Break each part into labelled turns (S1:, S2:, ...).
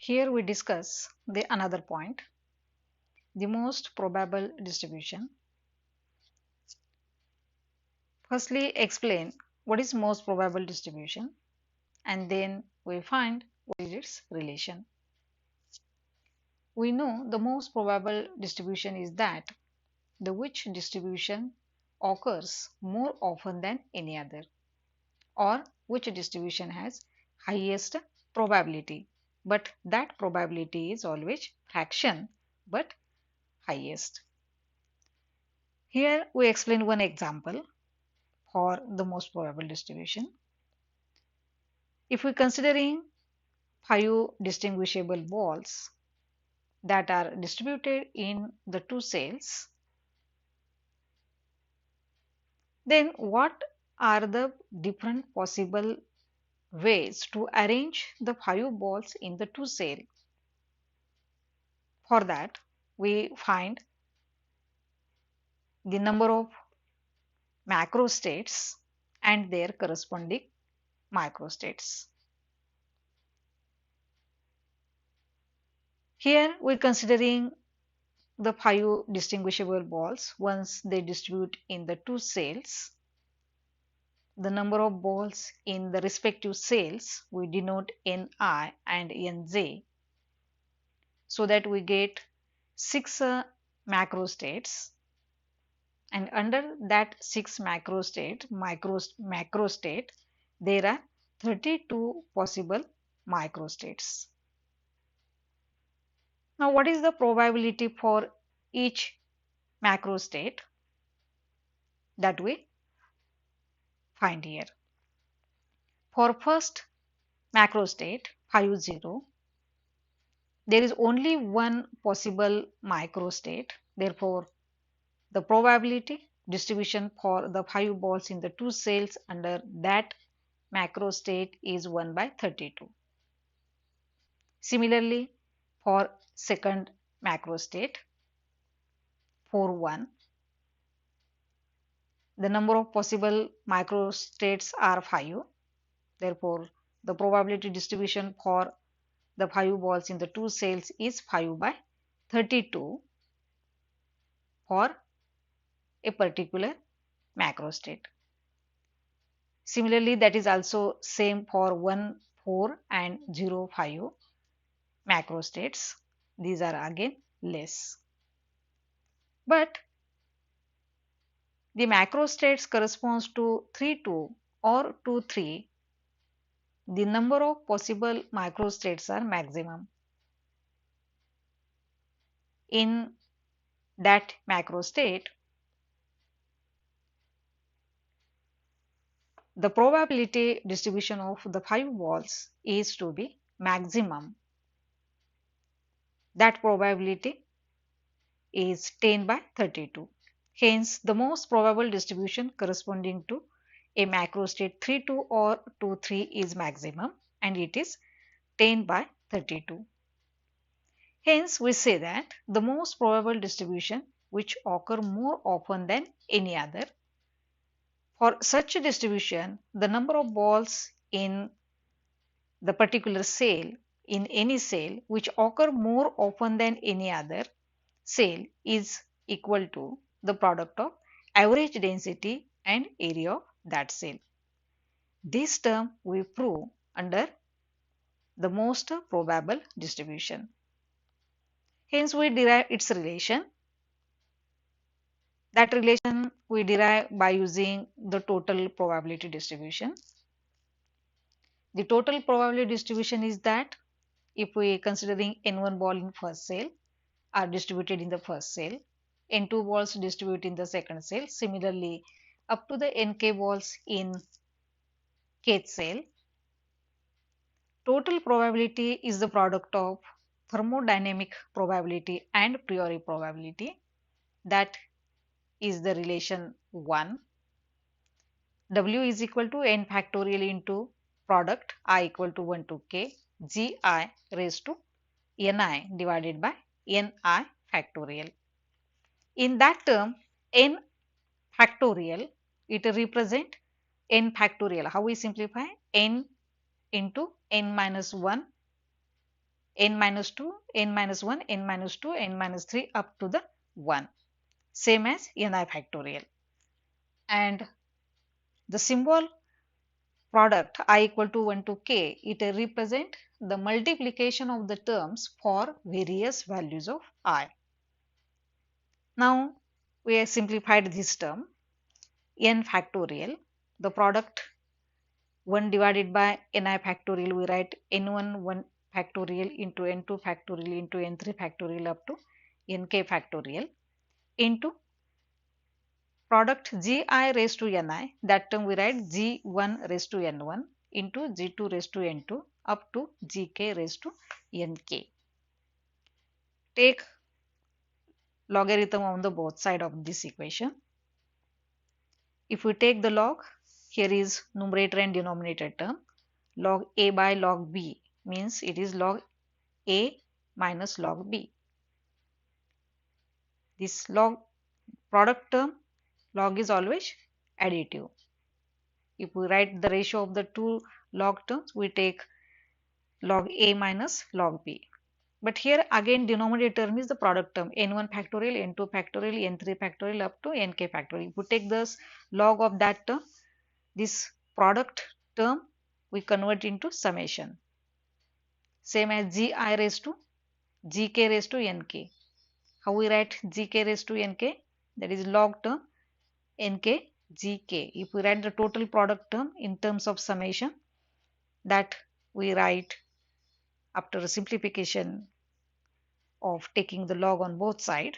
S1: Here we discuss the another point, the most probable distribution. Firstly, explain what is most probable distribution, and then we find what is its relation. We know the most probable distribution is that the which distribution occurs more often than any other, or which distribution has highest probability, but that probability is always fraction but highest. Here we explain one example for the most probable distribution. If we considering 5 distinguishable balls that are distributed in the 2 cells, then what are the different possible ways to arrange the 5 balls in the 2 cell? For that, we find the number of macrostates and their corresponding microstates. Here we are considering the 5 distinguishable balls. Once they distribute in the 2 cells, the number of balls in the respective cells we denote Ni and Nj, so that we get 6 macrostates, and under that 6 macrostate there are 32 possible microstates. Now what is the probability for each macrostate that we find here? For first macrostate 50, there is only one possible microstate. Therefore, the probability distribution for the 5 balls in the 2 cells under that macrostate is 1 by 32. Similarly, for second macrostate 41, the number of possible microstates are 5. Therefore, the probability distribution for the 5 balls in the 2 cells is 5 by 32 for a particular macrostate. Similarly, that is also same for 1, 4 and 0, 5 macrostates. These are again less. But the macrostates corresponds to 3, 2 or 2, 3. The number of possible microstates are maximum. In that macrostate, the probability distribution of the 5 balls is to be maximum. That probability is 10 by 32. Hence, the most probable distribution corresponding to a macrostate 3, 2 or 2, 3 is maximum, and it is 10 by 32. Hence, we say that the most probable distribution which occur more often than any other. For such a distribution, the number of balls in the particular cell, in any cell, which occur more often than any other cell is equal to the product of average density and area of that cell. This term we prove under the most probable distribution. Hence, we derive its relation. That relation we derive by using the total probability distribution. The total probability distribution is that if we considering n1 ball in first cell are distributed in the first cell, n2 balls distributed in the second cell, similarly up to the nk balls in kth cell. Total probability is the product of thermodynamic probability and priori probability. That is the relation 1. W is equal to n factorial into product I equal to 1 to k gi raised to ni divided by ni factorial. In that term, n factorial, it represent n factorial. How we simplify? N into n minus 1 n minus 2, n minus 1, n minus 2, n minus 3 up to the 1, same as ni factorial. And the symbol product I equal to 1 to k, it represent the multiplication of the terms for various values of I. Now we have simplified this term n factorial, the product 1 divided by ni factorial, we write n1 1 factorial into n2 factorial into n3 factorial up to nk factorial into product gi raised to ni, that term we write g1 raised to n1 into g2 raised to n2 up to gk raised to nk. Take logarithm on the both side of this equation. If we take the log, here is numerator and denominator term. Log a by log b means it is log a minus log b. This log product term, log is always additive. If we write the ratio of the two log terms, we take log a minus log b. But here again denominator term is the product term n1 factorial, n2 factorial, n3 factorial up to nk factorial. If we take this log of that term, this product term we convert into summation, same as gi raised to gk raised to nk. How we write gk raised to nk? That is log term nk gk. If we write the total product term in terms of summation, that we write after simplification of taking the log on both sides,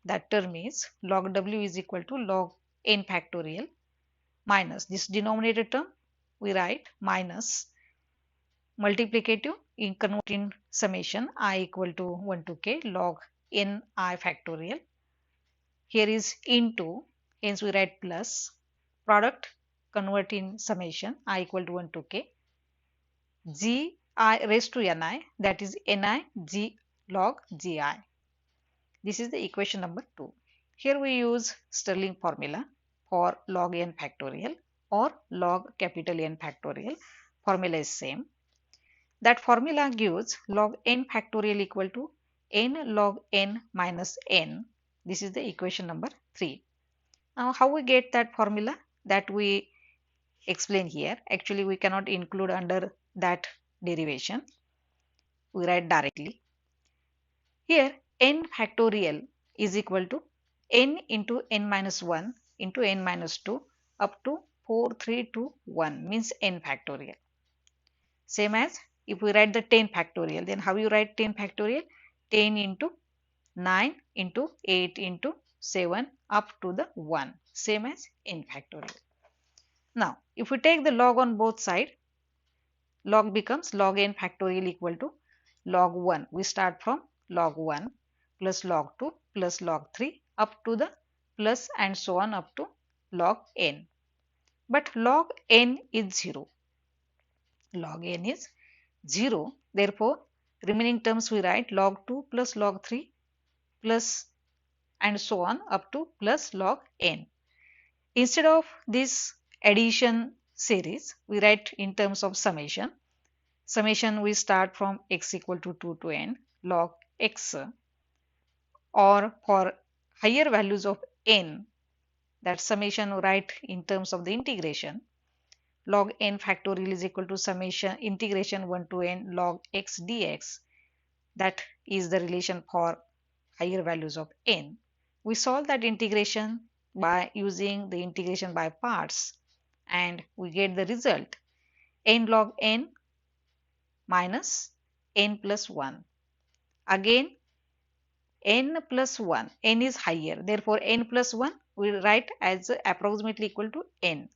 S1: that term is log w is equal to log n factorial minus this denominator term we write minus multiplicative in converting summation I equal to 1 to k log n I factorial. Here is into, hence we write plus product convert in summation I equal to 1 to k g I raised to ni, that is ni g log gi. This is the equation number 2. Here we use Stirling formula for log n factorial or log capital N factorial. Formula is same. That formula gives log n factorial equal to n log n minus n. This is the equation number 3. Now how we get that formula? That we explain here. Actually we cannot include under that derivation. We write directly. Here n factorial is equal to n into n minus 1 into n minus 2 up to 4, 3, 2, 1 means n factorial. Same as if we write the 10 factorial, then how you write 10 factorial? 10 into 9 into 8 into 7 up to the 1, same as n factorial. Now if we take the log on both sides, log becomes log n factorial equal to log 1. We start from log 1 plus log 2 plus log 3 up to the plus and so on up to log n. But log n is 0. Log n is 0. Therefore, remaining terms we write log 2 plus log 3 plus and so on up to plus log n. Instead of this addition series, we write in terms of summation. Summation we start from x equal to 2 to n log x, or for higher values of n, that summation we write in terms of the integration. Log n factorial is equal to summation integration 1 to n log x dx. That is the relation for higher values of n. We solve that integration by using the integration by parts and we get the result n log n minus n plus 1. Again n plus 1, n is higher, therefore n plus 1 we write as approximately equal to n.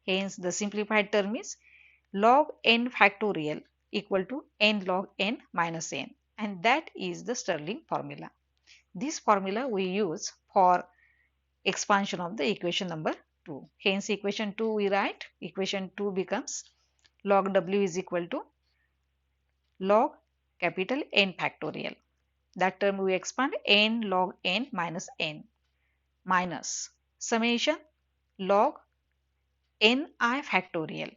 S1: Hence the simplified term is log n factorial equal to n log n minus n, and that is the Stirling formula. This formula we use for expansion of the equation number 2. Hence equation 2 we write, equation 2 becomes log w is equal to log capital N factorial. That term we expand n log n minus n minus summation log n I factorial.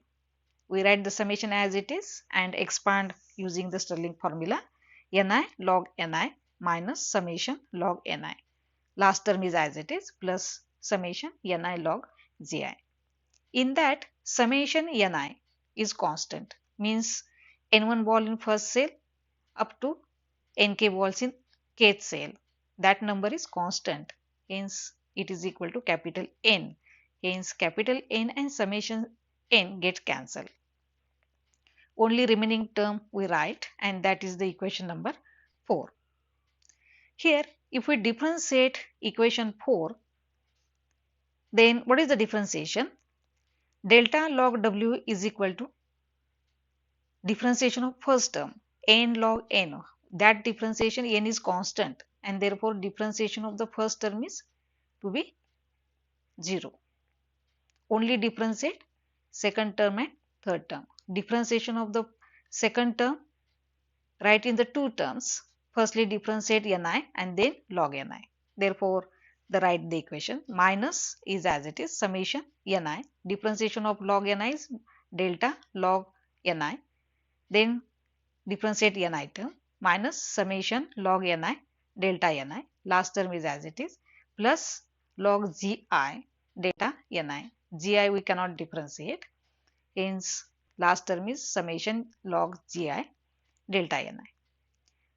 S1: We write the summation as it is and expand using the Stirling formula. Ni log Ni minus summation log Ni. Last term is as it is plus summation Ni log Gi. In that summation Ni is constant, means N1 ball in first cell up to Nk balls in kth cell. That number is constant. Hence, it is equal to capital N. Hence, capital N and summation N get cancelled. Only remaining term we write, and that is the equation number 4. Here, if we differentiate equation 4, then what is the differentiation? Delta log W is equal to differentiation of first term n log n. That differentiation n is constant, and therefore differentiation of the first term is to be 0. Only differentiate second term and third term. Differentiation of the second term, write in the two terms. Firstly differentiate Ni and then log Ni. Therefore, the write the equation minus is as it is summation Ni. Differentiation of log Ni is delta log Ni. Then differentiate Ni term minus summation log Ni delta Ni. Last term is as it is plus log Gi delta Ni. Gi we cannot differentiate. Hence, last term is summation log Gi delta Ni.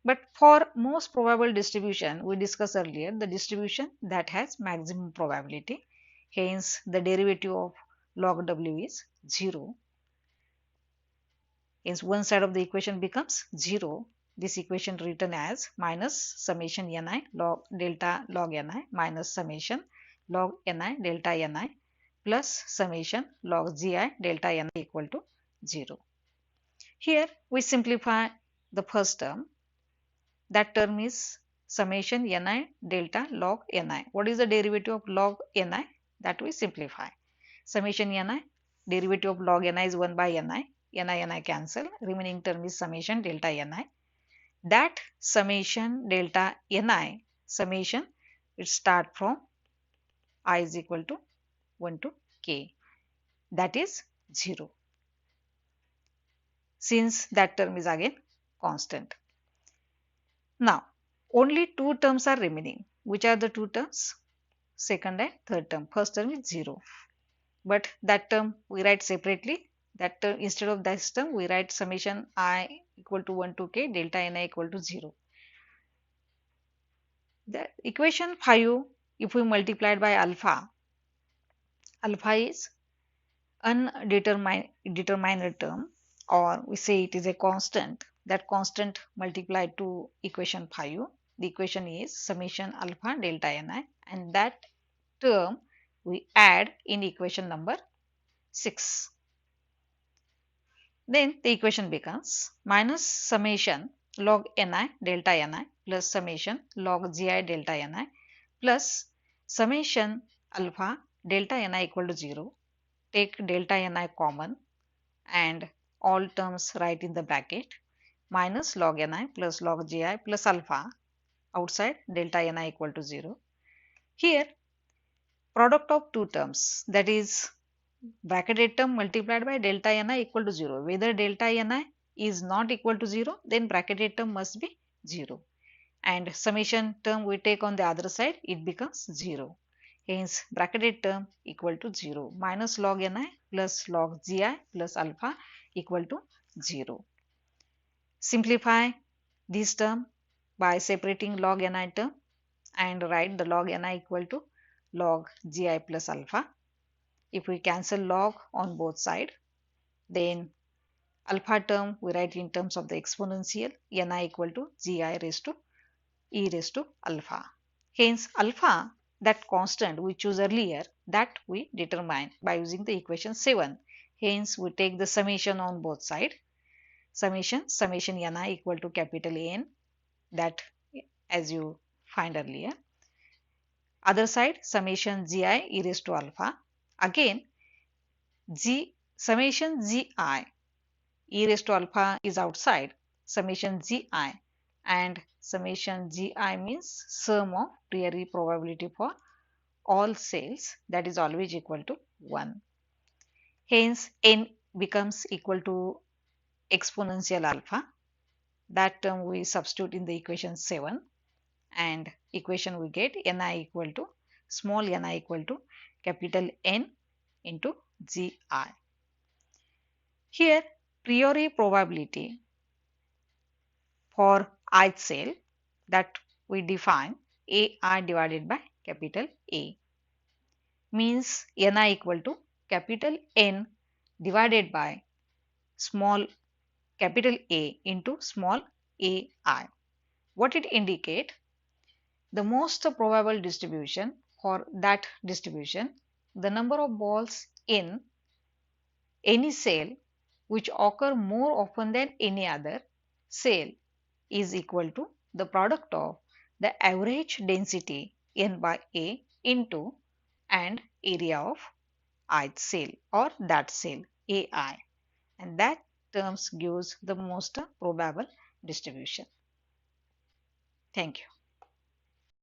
S1: But for most probable distribution, we discussed earlier the distribution that has maximum probability. Hence, the derivative of log W is 0. Hence, one side of the equation becomes 0. This equation written as minus summation Ni log delta log Ni minus summation log Ni delta Ni plus summation log Gi delta Ni equal to 0. Here we simplify the first term. That term is summation Ni delta log Ni. What is the derivative of log Ni? That we simplify. Summation Ni, derivative of log Ni is 1 by Ni. Ni cancel. Remaining term is summation delta Ni. That summation delta Ni, summation, it start from I is equal to 1 to k. That is 0. Since that term is again constant. Now, only two terms are remaining. Which are the two terms? Second and third term. First term is 0. But that term we write separately. That term, instead of this term, we write summation I equal to 1 to k delta Ni equal to 0. The equation 5, if we multiply it by alpha, alpha is undetermined term, or we say it is a constant. That constant multiplied to equation 5. The equation is summation alpha delta Ni, and that term we add in equation number 6. Then the equation becomes minus summation log Ni delta Ni plus summation log Gi delta Ni plus summation alpha delta Ni equal to 0. Take delta Ni common and all terms write in the bracket minus log Ni plus log Gi plus alpha outside delta Ni equal to 0. Here product of two terms, that is bracketed term multiplied by delta Ni equal to 0. Whether delta Ni is not equal to 0, then bracketed term must be 0. And summation term we take on the other side, it becomes 0. Hence, bracketed term equal to 0 minus log Ni plus log Gi plus alpha equal to 0. Simplify this term by separating log Ni term and write the log Ni equal to log Gi plus alpha. If we cancel log on both sides, then alpha term we write in terms of the exponential Ni equal to Gi raised to e raised to alpha. Hence, alpha, that constant we choose earlier, that we determine by using the equation 7. Hence, we take the summation on both sides. Summation Ni equal to capital N, that as you find earlier. Other side, summation Gi e raised to alpha. Again, summation Gi e raised to alpha is outside. Summation Gi and summation Gi means sum of Peary probability for all cells, that is always equal to 1. Hence, n becomes equal to exponential alpha. That term we substitute in the equation 7, and equation we get Ni equal to small ni equal to capital N into Gi. Here, priori probability for ith cell that we define AI divided by capital A means Ni equal to capital N divided by small capital A into small ai. What it indicate? The most probable distribution for that distribution, the number of balls in any cell which occur more often than any other cell is equal to the product of the average density n by A into and area of ith cell or that cell AI, and that terms gives the most probable distribution. Thank you.